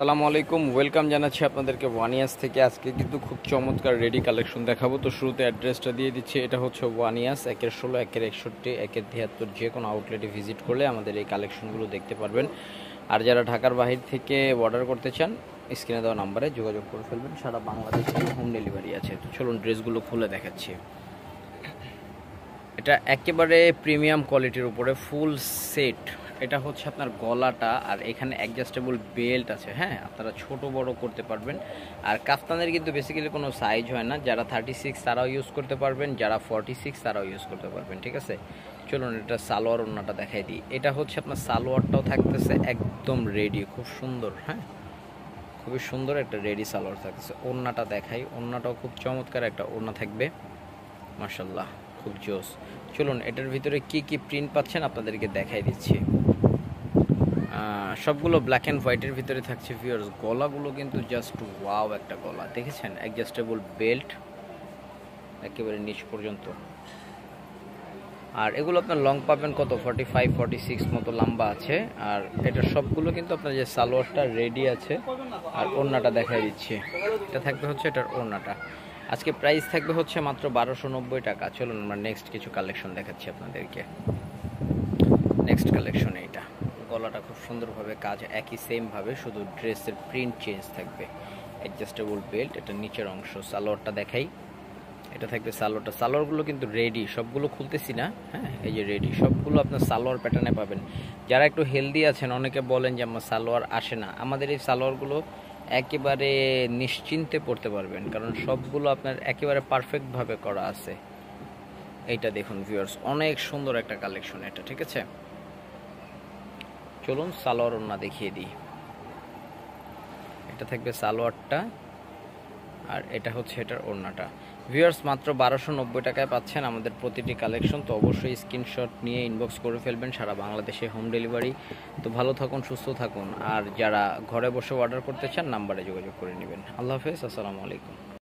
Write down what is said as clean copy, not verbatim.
আসসালামু আলাইকুম, ওয়েলকাম জানাচ্ছি আপনাদেরকে ওয়ানিয়াস থেকে। আজকে কিন্তু খুব চমৎকার রেডি কালেকশন দেখাবো। তো শুরুতে অ্যাড্রেসটা দিয়ে দিচ্ছি। এটা হচ্ছে ওয়ানিয়াস 1-16, 1-61, 1-73, যে কোনো আউটলেটে ভিজিট করলে আমাদের এই কালেকশনগুলো দেখতে পারবেন। আর যারা ঢাকার বাহির থেকে অর্ডার করতে চান, স্ক্রিনে দেওয়া নাম্বারে যোগাযোগ করে ফেলবেন। সারা বাংলাদেশে হোম ডেলিভারি আছে। তো চলুন ড্রেসগুলো খুলে দেখাচ্ছি। এটা একেবারে প্রিমিয়াম কোয়ালিটির উপরে ফুল সেট। এটা হচ্ছে আপনার গলাটা, আর এখানে অ্যাডজাস্টেবল বেল্ট আছে। হ্যাঁ, আপনারা ছোট বড় করতে পারবেন। আর কাফতানের কিন্তু বেসিক্যালি কোনো সাইজ হয় না। যারা 36 তারাও ইউজ করতে পারবেন, যারা 46 তারাও ইউজ করতে পারবেন। ঠিক আছে, চলুন এটা সালোয়ার ওড়নাটা দেখাই দিই। এটা হচ্ছে আপনার সালোয়ারটাও থাকতেছে একদম রেডি, খুব সুন্দর। হ্যাঁ, খুবই সুন্দর একটা রেডি সালোয়ার থাকতেছে। ওড়নাটা দেখাই, ওড়নাটাও খুব চমৎকার একটা ওড়না থাকবে, মাশাল্লাহ, খুব জোস। চলুন এটার ভিতরে কি কি প্রিন্ট পাচ্ছেন আপনাদেরকে দেখাই দিচ্ছি। সবগুলো ব্ল্যাক অ্যান্ড হোয়াইটের ভিতরে থাকছে ভিউয়ার্স। গলাগুলো কিন্তু জাস্ট ওয়াও একটা গলা, দেখেছেন? অ্যাডজাস্টেবল বেল্ট একেবারে নিচ পর্যন্ত। আর এগুলো আপনার লং পাবেন কত, 45, 46 মতো লম্বা আছে। আর এটা সবগুলো কিন্তু আপনার যে সালোয়ারটা রেডি আছে। আর ওড়নাটা দেখাই দিচ্ছি, এটা থাকবে হচ্ছে এটার ওড়নাটা। আজকে প্রাইস থাকবে হচ্ছে মাত্র 1290 টাকা। চলুন আমরা নেক্সট কিছু কালেকশন দেখাচ্ছি আপনাদেরকে। নেক্সট কালেকশন এইটা, গলাটা খুব সুন্দরভাবে কাজ, একই সেম ভাবে, শুধু ড্রেসের প্রিন্ট চেঞ্জ থাকবে। অ্যাডজাস্টেবল বেল্ট, এটা নিচের অংশ। সালোয়ারটা দেখাই, এটা থাকবে সালোয়ারটা। সালোয়ারগুলো কিন্তু রেডি, সবগুলো খুলতেছি না। হ্যাঁ, এই যে রেডি সবগুলো আপনার সালোয়ার প্যাটার্নে পাবেন। যারা একটু হেলদি আছেন, অনেকে বলেন যে আমার সালোয়ার আসে না, আমাদের এই সালোয়ারগুলো একেবারে নিশ্চিন্তে পড়তে পারবেন, কারণ সবগুলো আপনার একেবারে পারফেক্টভাবে করা আছে। এইটা দেখুন ভিউয়ার্স, অনেক সুন্দর একটা কালেকশন এটা। ঠিক আছে, চলুন সালোয়ার ওড়না দেখিয়ে দিই। এটা থাকবে সালোয়ারটা, আর এটা হচ্ছে এটার ওড়নাটা। ভিউয়ার্স, মাত্র 1290 টাকায় পাচ্ছেন আমাদের প্রতিটি কালেকশন। তো অবশ্যই স্ক্রিনশট নিয়ে ইনবক্স করে ফেলবেন, সারা বাংলাদেশে হোম ডেলিভারি। তো ভালো থাকুন, সুস্থ থাকুন। আর যারা ঘরে বসে অর্ডার করতে চান, নাম্বারে যোগাযোগ করে নেবেন। আল্লাহ হাফেজ, আসসালামু আলাইকুম।